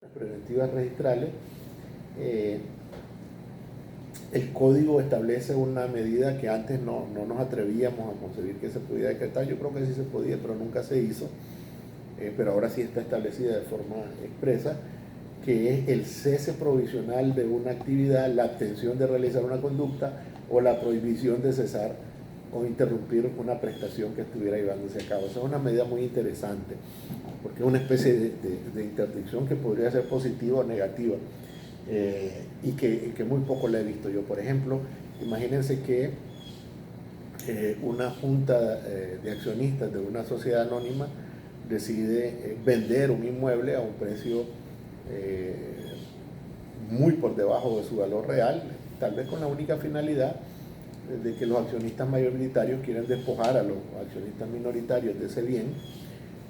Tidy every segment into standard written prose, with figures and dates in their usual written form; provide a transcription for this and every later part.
preventivas registrales, el código establece una medida que antes no nos atrevíamos a concebir que se pudiera decretar. Yo creo que sí se podía, pero nunca se hizo. Pero ahora sí está establecida de forma expresa, que es el cese provisional de una actividad, la abstención de realizar una conducta o la prohibición de cesar o interrumpir una prestación que estuviera llevándose a cabo. Esa es una medida muy interesante, porque es una especie de interdicción que podría ser positiva o negativa, y que muy poco la he visto yo. Por ejemplo, imagínense que una junta de accionistas de una sociedad anónima decide vender un inmueble a un precio muy por debajo de su valor real, tal vez con la única finalidad de que los accionistas mayoritarios quieren despojar a los accionistas minoritarios de ese bien,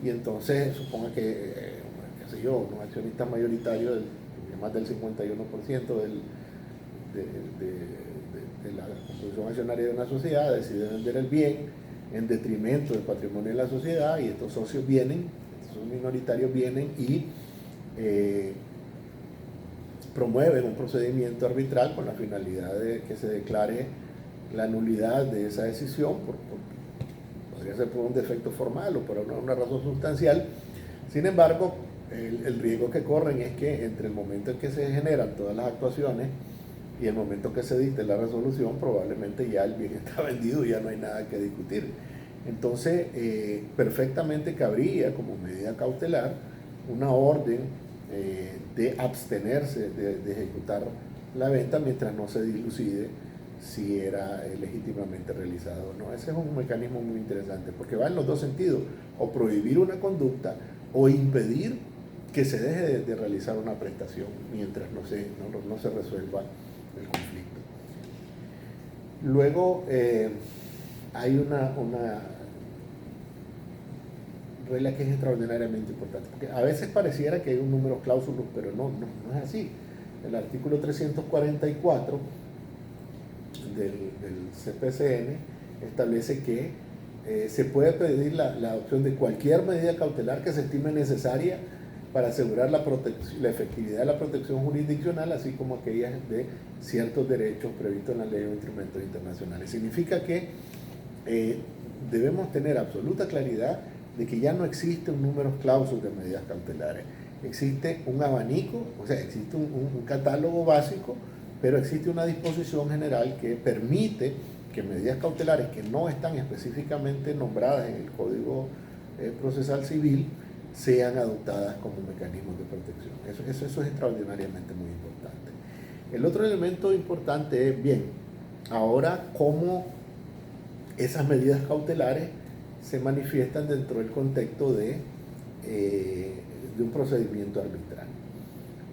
y entonces suponga que, qué sé yo, un accionista mayoritario de más del 51% de la composición accionaria de una sociedad decide vender el bien en detrimento del patrimonio de la sociedad, y estos socios vienen, estos minoritarios vienen y promueven un procedimiento arbitral con la finalidad de que se declare la nulidad de esa decisión, podría ser por un defecto formal o por una razón sustancial. Sin embargo, el riesgo que corren es que entre el momento en que se generan todas las actuaciones y el momento que se dicte la resolución, probablemente ya el bien está vendido y ya no hay nada que discutir. Entonces, perfectamente cabría como medida cautelar una orden de abstenerse de ejecutar la venta mientras no se dilucide si era legítimamente realizado o no. Ese es un mecanismo muy interesante, porque va en los dos sentidos: o prohibir una conducta o impedir que se deje de realizar una prestación mientras no se resuelva el conflicto. Luego hay una regla que es extraordinariamente importante, porque a veces pareciera que hay un número cláusulo, pero no es así. El artículo 344 del CPCN establece que se puede pedir la adopción de cualquier medida cautelar que se estime necesaria para asegurar la efectividad de la protección jurisdiccional, así como aquellas de ciertos derechos previstos en la ley o instrumentos internacionales. Significa que debemos tener absoluta claridad de que ya no existe un número clausus de medidas cautelares. Existe un abanico, o sea, existe un catálogo básico, pero existe una disposición general que permite que medidas cautelares que no están específicamente nombradas en el Código Procesal Civil sean adoptadas como mecanismos de protección. Eso es extraordinariamente muy importante. El otro elemento importante es, bien, ahora cómo esas medidas cautelares se manifiestan dentro del contexto de un procedimiento arbitral.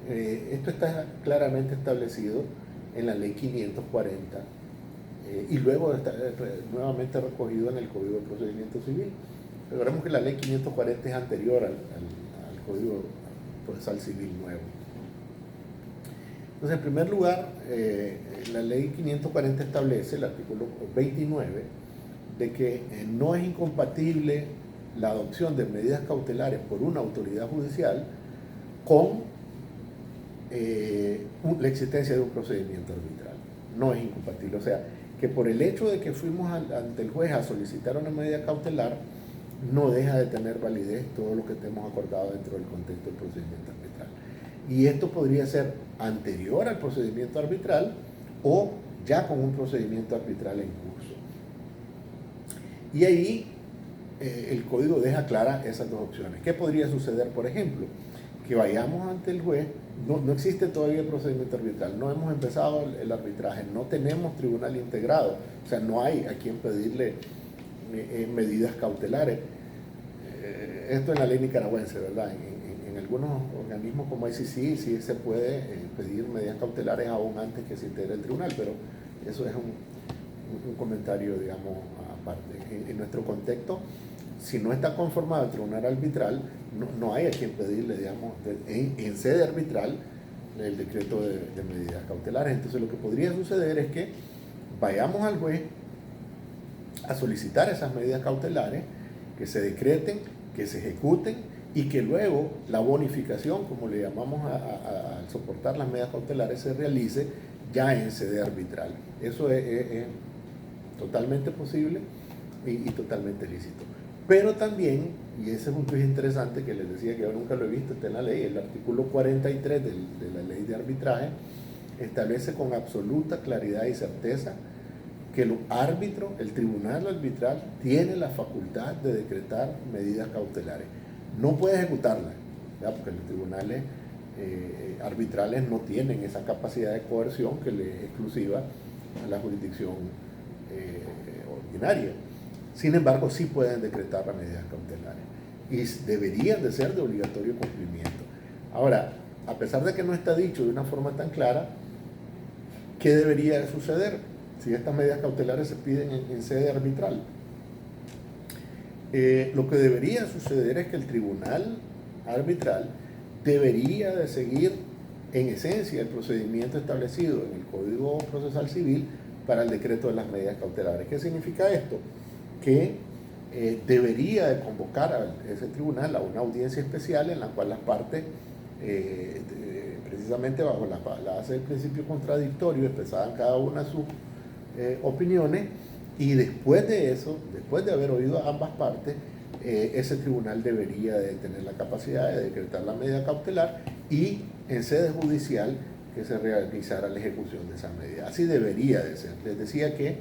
Esto está claramente establecido en la Ley 540 y luego está nuevamente recogido en el Código de Procedimiento Civil. Recordemos que la Ley 540 es anterior al Código Procesal Civil nuevo. Entonces, en primer lugar, la Ley 540 establece, el artículo 29, de que no es incompatible la adopción de medidas cautelares por una autoridad judicial con la existencia de un procedimiento arbitral. No es incompatible. O sea, que por el hecho de que fuimos ante el juez a solicitar una medida cautelar, no deja de tener validez todo lo que hemos acordado dentro del contexto del procedimiento arbitral. Y esto podría ser anterior al procedimiento arbitral o ya con un procedimiento arbitral en curso. Y ahí el código deja claras esas dos opciones. ¿Qué podría suceder, por ejemplo? Que vayamos ante el juez, no existe todavía el procedimiento arbitral, no hemos empezado el arbitraje, no tenemos tribunal integrado, o sea, no hay a quien pedirle medidas cautelares. Esto en la ley nicaragüense, ¿verdad? En algunos organismos como ICC sí se puede pedir medidas cautelares aún antes que se integre el tribunal, pero eso es un comentario, digamos, aparte. En nuestro contexto, si no está conformado el tribunal arbitral, no hay a quien pedirle, digamos, en sede arbitral el decreto de medidas cautelares. Entonces lo que podría suceder es que vayamos al juez a solicitar esas medidas cautelares, que se decreten, que se ejecuten y que luego la bonificación, como le llamamos al soportar las medidas cautelares, se realice ya en sede arbitral. Eso es totalmente posible y totalmente lícito. Pero también, y ese punto es interesante, que les decía que yo nunca lo he visto, está en la ley, el artículo 43 de la ley de arbitraje establece con absoluta claridad y certeza que el árbitro, el tribunal arbitral, tiene la facultad de decretar medidas cautelares. No puede ejecutarlas, ¿verdad? Porque los tribunales arbitrales no tienen esa capacidad de coerción que le es exclusiva a la jurisdicción ordinaria. Sin embargo, sí pueden decretar las medidas cautelares y deberían de ser de obligatorio cumplimiento. Ahora, a pesar de que no está dicho de una forma tan clara, ¿qué debería de suceder si estas medidas cautelares se piden en sede arbitral? Lo que debería suceder es que el tribunal arbitral debería de seguir en esencia el procedimiento establecido en el Código Procesal Civil para el decreto de las medidas cautelares. ¿Qué significa esto? Que debería de convocar a ese tribunal a una audiencia especial en la cual las partes, precisamente bajo la base del principio contradictorio, expresaban cada una sus opiniones, y después de eso, después de haber oído a ambas partes, ese tribunal debería de tener la capacidad de decretar la medida cautelar y en sede judicial que se realizara la ejecución de esa medida. Así debería de ser. Les decía que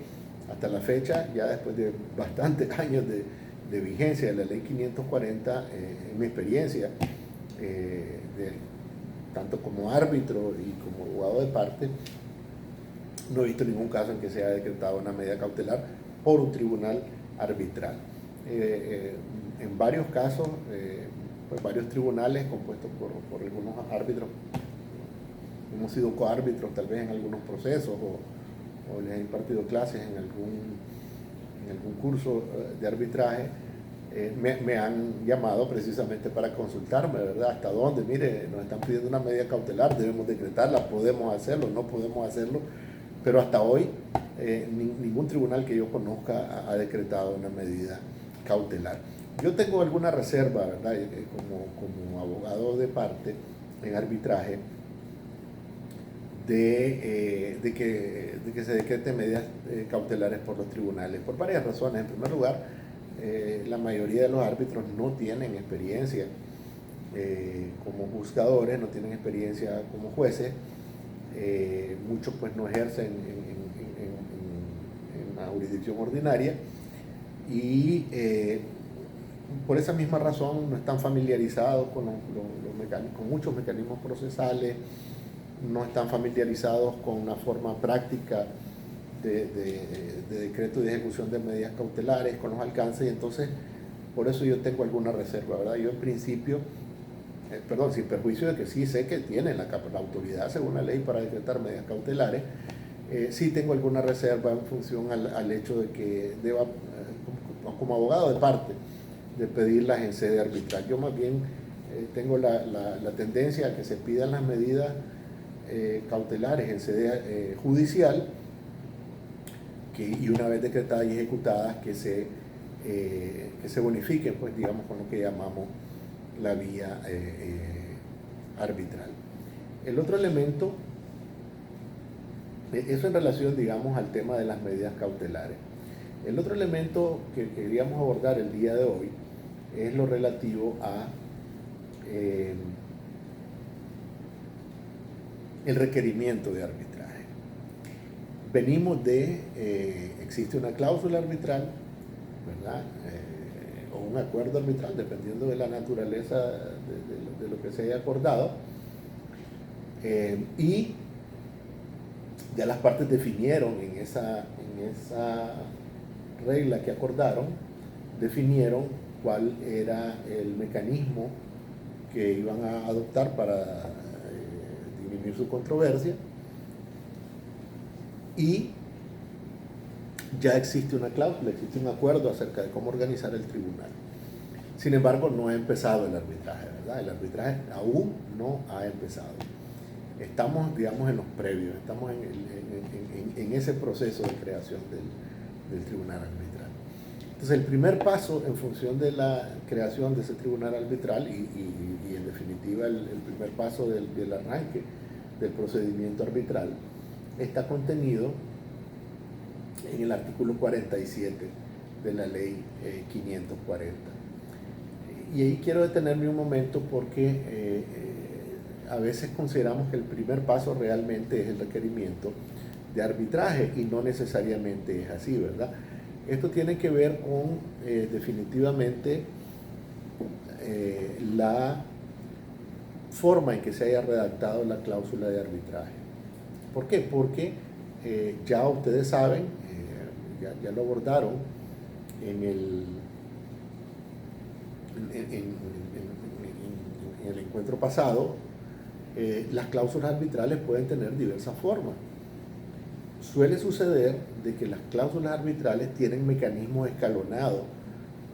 hasta la fecha, ya después de bastantes años de vigencia de la ley 540, en mi experiencia, tanto como árbitro y como abogado de parte, no he visto ningún caso en que se haya decretado una medida cautelar por un tribunal arbitral. En varios casos, pues varios tribunales compuestos por algunos árbitros, hemos sido coárbitros tal vez en algunos procesos o les he impartido clases en algún curso de arbitraje, me han llamado precisamente para consultarme, ¿verdad? Hasta dónde, mire, nos están pidiendo una medida cautelar, debemos decretarla, podemos hacerlo, no podemos hacerlo, pero hasta hoy ningún tribunal que yo conozca ha decretado una medida cautelar. Yo tengo alguna reserva, ¿verdad? Como abogado de parte en arbitraje, de que se decreten medidas cautelares por los tribunales, por varias razones. En primer lugar, la mayoría de los árbitros no tienen experiencia como juzgadores, no tienen experiencia como jueces, muchos pues no ejercen en la jurisdicción ordinaria y por esa misma razón no están familiarizados con muchos mecanismos procesales, no están familiarizados con una forma práctica de decreto y de ejecución de medidas cautelares, con los alcances, y entonces por eso yo tengo alguna reserva, ¿verdad? Yo en principio, sin perjuicio de que sí sé que tienen la autoridad según la ley para decretar medidas cautelares, sí tengo alguna reserva en función al hecho de que deba, como abogado de parte, de pedirlas en sede arbitral. Yo más bien tengo la tendencia a que se pidan las medidas cautelares en sede judicial y una vez decretadas y ejecutadas que se bonifiquen, pues digamos, con lo que llamamos la vía arbitral. El otro elemento, eso en relación, digamos, al tema de las medidas cautelares. El otro elemento que queríamos abordar el día de hoy es lo relativo a el requerimiento de arbitraje. Venimos existe una cláusula arbitral, ¿verdad? O un acuerdo arbitral, dependiendo de la naturaleza de lo que se haya acordado, y ya las partes definieron en esa regla que acordaron, definieron cuál era el mecanismo que iban a adoptar para dirimir su controversia, y ya existe una cláusula, existe un acuerdo acerca de cómo organizar el tribunal. Sin embargo, no ha empezado el arbitraje, ¿verdad? El arbitraje aún no ha empezado. Estamos, digamos, en los previos, estamos en ese proceso de creación del tribunal arbitral. Entonces, el primer paso en función de la creación de ese tribunal arbitral y en definitiva el primer paso del arranque del procedimiento arbitral está contenido en el artículo 47 de la ley 540. Y ahí quiero detenerme un momento porque a veces consideramos que el primer paso realmente es el requerimiento de arbitraje y no necesariamente es así, ¿verdad? Esto tiene que ver con definitivamente la forma en que se haya redactado la cláusula de arbitraje. ¿Por qué? Porque ya ustedes saben, ya lo abordaron en el encuentro pasado, las cláusulas arbitrales pueden tener diversas formas. Suele suceder de que las cláusulas arbitrales tienen mecanismos escalonados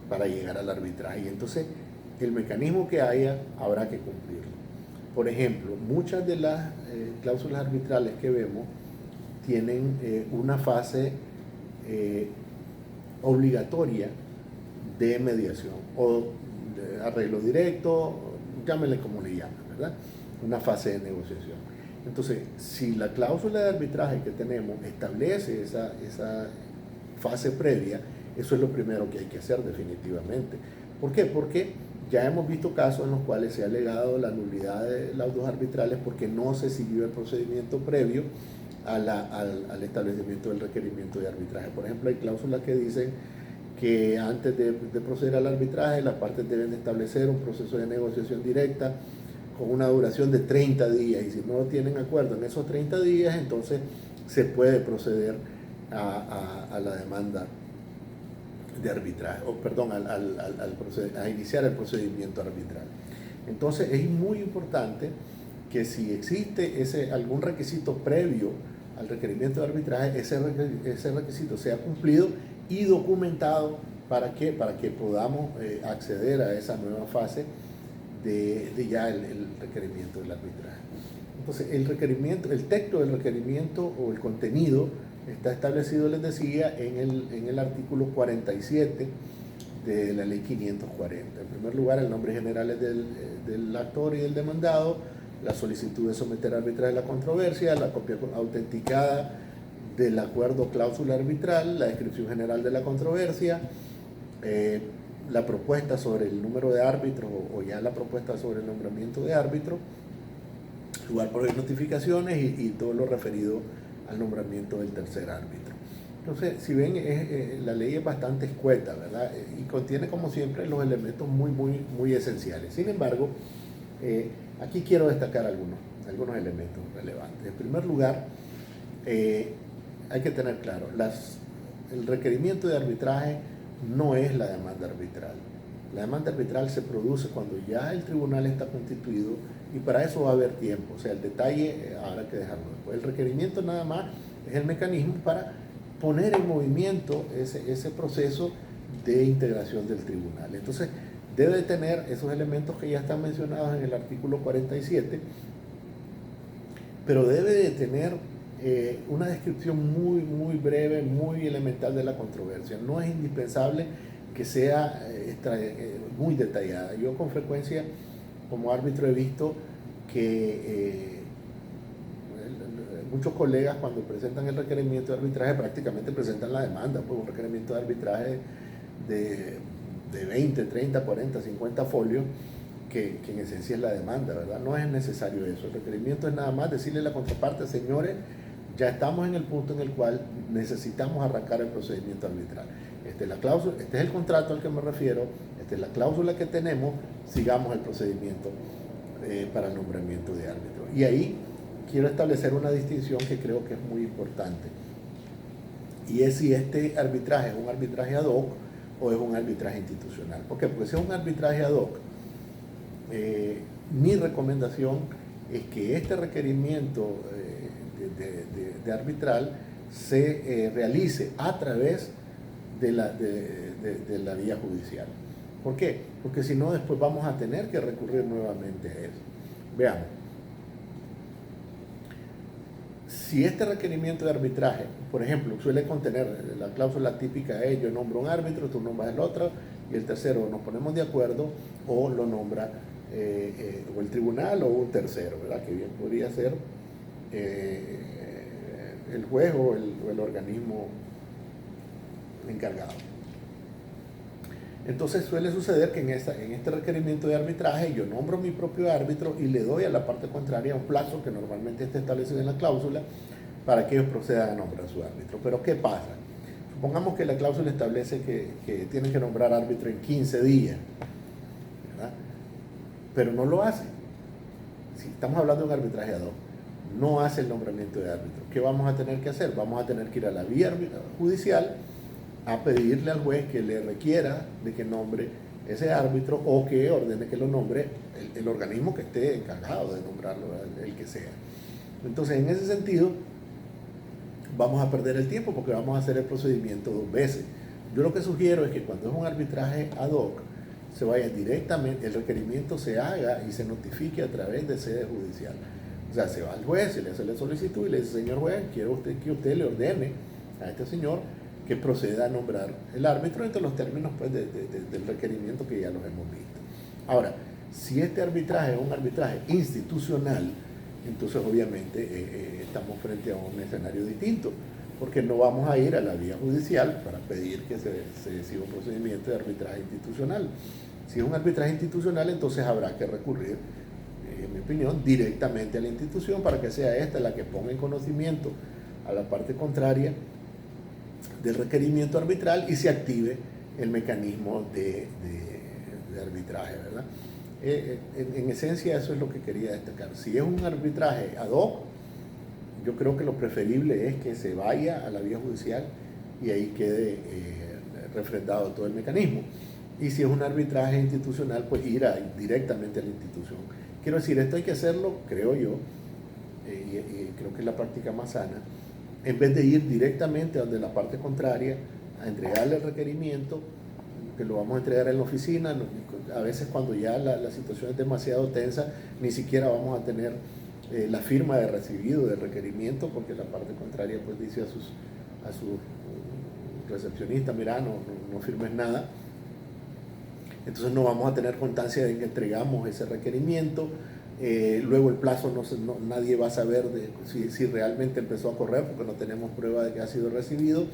para llegar al arbitraje y entonces el mecanismo que haya habrá que cumplirlo. Por ejemplo, muchas de las cláusulas arbitrales que vemos tienen una fase obligatoria de mediación o de arreglo directo, llámenle como le llamen, ¿verdad? Una fase de negociación. Entonces, si la cláusula de arbitraje que tenemos establece esa fase previa, eso es lo primero que hay que hacer definitivamente. ¿Por qué? Porque ya hemos visto casos en los cuales se ha alegado la nulidad de laudos arbitrales porque no se siguió el procedimiento previo al establecimiento del requerimiento de arbitraje. Por ejemplo, hay cláusulas que dicen que antes de proceder al arbitraje, las partes deben establecer un proceso de negociación directa con una duración de 30 días y si no tienen acuerdo en esos 30 días, entonces se puede proceder a la demanda de arbitraje, o perdón, a iniciar el procedimiento arbitral. Entonces es muy importante que si existe algún requisito previo al requerimiento de arbitraje, ese requisito sea cumplido y documentado. ¿Para qué? Para que podamos acceder a esa nueva fase de ya el requerimiento del arbitraje. Entonces, el texto del requerimiento o el contenido está establecido, les decía, en el artículo 47 de la ley 540. En primer lugar, el nombre general es del actor y del demandado, la solicitud de someter a arbitraje la controversia, la copia autenticada del acuerdo cláusula arbitral, la descripción general de la controversia, la propuesta sobre el número de árbitros o ya la propuesta sobre el nombramiento de árbitro, lugar por notificaciones y todo lo referido al nombramiento del tercer árbitro. Entonces, si ven, la ley es bastante escueta, ¿verdad? Y contiene, como siempre, los elementos muy esenciales. Sin embargo, aquí quiero destacar algunos elementos relevantes. En primer lugar, hay que tener claro, el requerimiento de arbitraje no es la demanda arbitral. La demanda arbitral se produce cuando ya el tribunal está constituido y para eso va a haber tiempo. O sea, el detalle habrá que dejarlo después. El requerimiento nada más es el mecanismo para poner en movimiento ese proceso de integración del tribunal. Entonces, debe de tener esos elementos que ya están mencionados en el artículo 47, pero debe de tener una descripción muy breve, muy elemental de la controversia. No es indispensable que sea muy detallada. Yo con frecuencia como árbitro he visto que muchos colegas cuando presentan el requerimiento de arbitraje prácticamente presentan la demanda, pues un requerimiento de arbitraje de 20, 30, 40, 50 folios, que en esencia es la demanda, ¿verdad? No es necesario eso. El requerimiento es nada más decirle a la contraparte, señores, ya estamos en el punto en el cual necesitamos arrancar el procedimiento arbitral. Esta es la cláusula, este es el contrato al que me refiero, esta es la cláusula que tenemos, sigamos el procedimiento para el nombramiento de árbitro. Y ahí quiero establecer una distinción que creo que es muy importante. Y es si este arbitraje es un arbitraje ad hoc o es un arbitraje institucional. ¿Por qué? Porque si es un arbitraje ad hoc, mi recomendación es que este requerimiento de arbitral se realice a través de la vía judicial. ¿Por qué? Porque si no, después vamos a tener que recurrir nuevamente a eso. Veamos. si este requerimiento de arbitraje, por ejemplo, suele contener, la cláusula típica es yo nombro un árbitro, tú nombras el otro, y el tercero nos ponemos de acuerdo, o lo nombra o el tribunal o un tercero, ¿verdad? Que bien podría ser el juez o el organismo encargado. Entonces suele suceder que en este requerimiento de arbitraje yo nombro mi propio árbitro y le doy a la parte contraria un plazo que normalmente está establecido en la cláusula para que ellos procedan a nombrar su árbitro. Pero ¿qué pasa? Supongamos que la cláusula establece que tienen que nombrar árbitro en 15 días, ¿verdad? Pero no lo hace. Si estamos hablando de un arbitraje ad hoc, no hace el nombramiento de árbitro. ¿Qué vamos a tener que hacer? Vamos a tener que ir a la vía judicial a pedirle al juez que le requiera de que nombre ese árbitro o que ordene que lo nombre el organismo que esté encargado de nombrarlo, el que sea. Entonces, en ese sentido, vamos a perder el tiempo porque vamos a hacer el procedimiento 2 veces. Yo lo que sugiero es que cuando es un arbitraje ad hoc, se vaya directamente, el requerimiento se haga y se notifique a través de sede judicial. O sea, se va al juez, se le hace la solicitud y le dice, señor juez, quiero que usted le ordene a este señor que proceda a nombrar el árbitro entre los términos pues, del requerimiento que ya los hemos visto. Ahora, si este arbitraje es un arbitraje institucional, entonces obviamente estamos frente a un escenario distinto, porque no vamos a ir a la vía judicial para pedir que se siga un procedimiento de arbitraje institucional. Si es un arbitraje institucional, entonces habrá que recurrir, en mi opinión, directamente a la institución para que sea esta la que ponga en conocimiento a la parte contraria del requerimiento arbitral y se active el mecanismo de arbitraje, ¿verdad? En esencia eso es lo que quería destacar. Si es un arbitraje ad hoc, yo creo que lo preferible es que se vaya a la vía judicial y ahí quede refrendado todo el mecanismo. Y si es un arbitraje institucional, pues ir directamente a la institución. Quiero decir, esto hay que hacerlo, creo yo, y creo que es la práctica más sana, en vez de ir directamente a donde la parte contraria a entregarle el requerimiento, que lo vamos a entregar en la oficina. A veces cuando ya la situación es demasiado tensa, ni siquiera vamos a tener la firma de recibido del requerimiento, porque la parte contraria pues dice a su recepcionista, mira, no firmes nada. Entonces no vamos a tener constancia de que entregamos ese requerimiento. Luego el plazo nadie va a saber si realmente empezó a correr, porque no tenemos prueba de que ha sido recibido,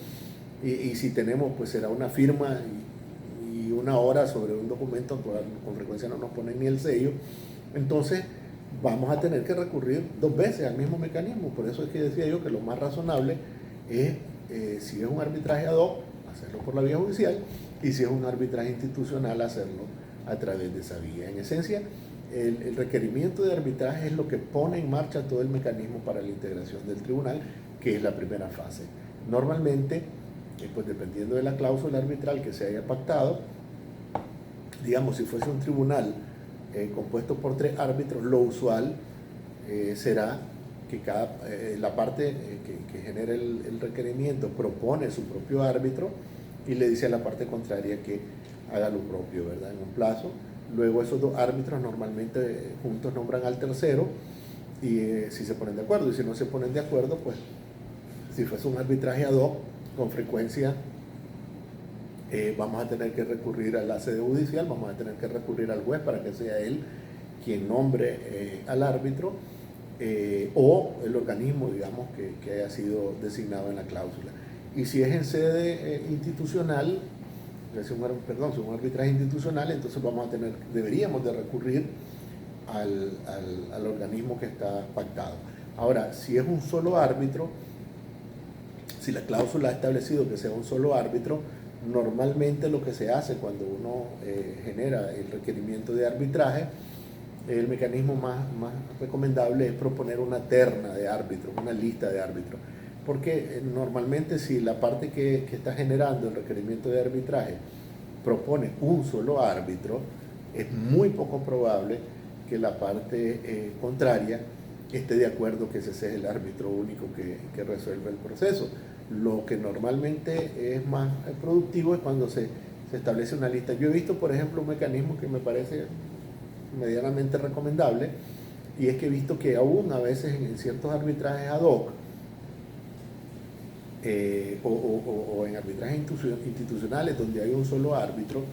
y si tenemos, pues será una firma y una hora sobre un documento, con frecuencia no nos ponen ni el sello. Entonces vamos a tener que recurrir 2 veces al mismo mecanismo. Por eso es que decía yo que lo más razonable es, si es un arbitraje ad hoc, hacerlo por la vía judicial, y si es un arbitraje institucional, hacerlo a través de esa vía. En esencia, el requerimiento de arbitraje es lo que pone en marcha todo el mecanismo para la integración del tribunal, que es la primera fase. Normalmente, pues dependiendo de la cláusula arbitral que se haya pactado, digamos, si fuese un tribunal compuesto por 3 árbitros, lo usual será que la parte que genera el requerimiento propone su propio árbitro y le dice a la parte contraria que haga lo propio, ¿verdad? En un plazo. Luego esos 2 árbitros normalmente juntos nombran al tercero y si se ponen de acuerdo, y si no se ponen de acuerdo, pues si fuese un arbitraje ad hoc, con frecuencia vamos a tener que recurrir a la sede judicial, vamos a tener que recurrir al juez para que sea él quien nombre al árbitro, o el organismo, digamos, que haya sido designado en la cláusula. Y si es en sede institucional, si un arbitraje institucional, entonces deberíamos de recurrir al organismo que está pactado. Ahora, si es un solo árbitro, si la cláusula ha establecido que sea un solo árbitro, normalmente lo que se hace cuando uno genera el requerimiento de arbitraje, el mecanismo más recomendable es proponer una terna de árbitros, una lista de árbitros. Porque normalmente si la parte que está generando el requerimiento de arbitraje propone un solo árbitro, es muy poco probable que la parte contraria esté de acuerdo que ese sea el árbitro único que resuelve el proceso. Lo que normalmente es más productivo es cuando se establece una lista. Yo he visto, por ejemplo, un mecanismo que me parece medianamente recomendable, y es que he visto que aún a veces en ciertos arbitrajes ad hoc, o en arbitrajes institucionales donde hay un solo árbitro,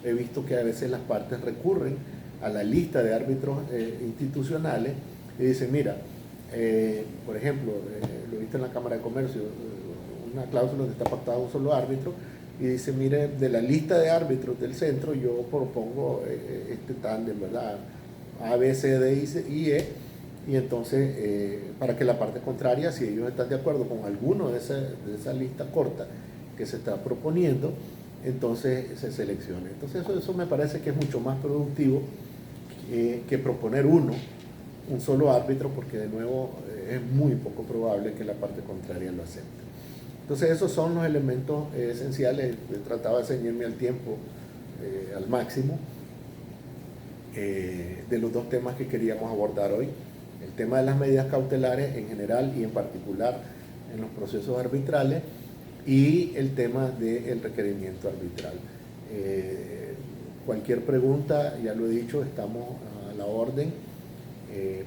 he visto que a veces las partes recurren a la lista de árbitros institucionales y dicen, mira, por ejemplo, lo he visto en la Cámara de Comercio, una cláusula donde está pactado un solo árbitro, y dice, mire, de la lista de árbitros del centro yo propongo este tándem, ¿verdad? A, B, C, D y E, y entonces para que la parte contraria, si ellos están de acuerdo con alguno de esa lista corta que se está proponiendo, entonces se seleccione. Entonces eso me parece que es mucho más productivo que proponer un solo árbitro, porque de nuevo es muy poco probable que la parte contraria lo acepte. Entonces esos son los elementos esenciales. Trataba de ceñirme al tiempo al máximo de los dos temas que queríamos abordar hoy. El tema de las medidas cautelares en general y en particular en los procesos arbitrales, y el tema del requerimiento arbitral. Cualquier pregunta, ya lo he dicho, estamos a la orden.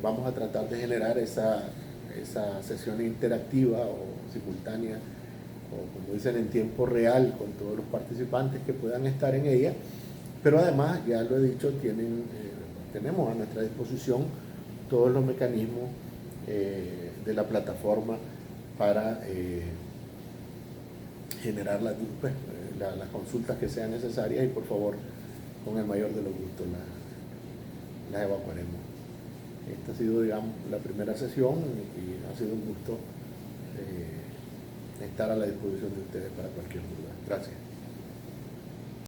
Vamos a tratar de generar esa sesión interactiva o simultánea, o como dicen, en tiempo real, con todos los participantes que puedan estar en ella, pero además, ya lo he dicho, tenemos a nuestra disposición todos los mecanismos de la plataforma para generar las consultas que sean necesarias, y por favor, con el mayor de los gustos las evacuaremos. Esta ha sido, digamos, la primera sesión, y ha sido un gusto estar a la disposición de ustedes para cualquier duda. Gracias.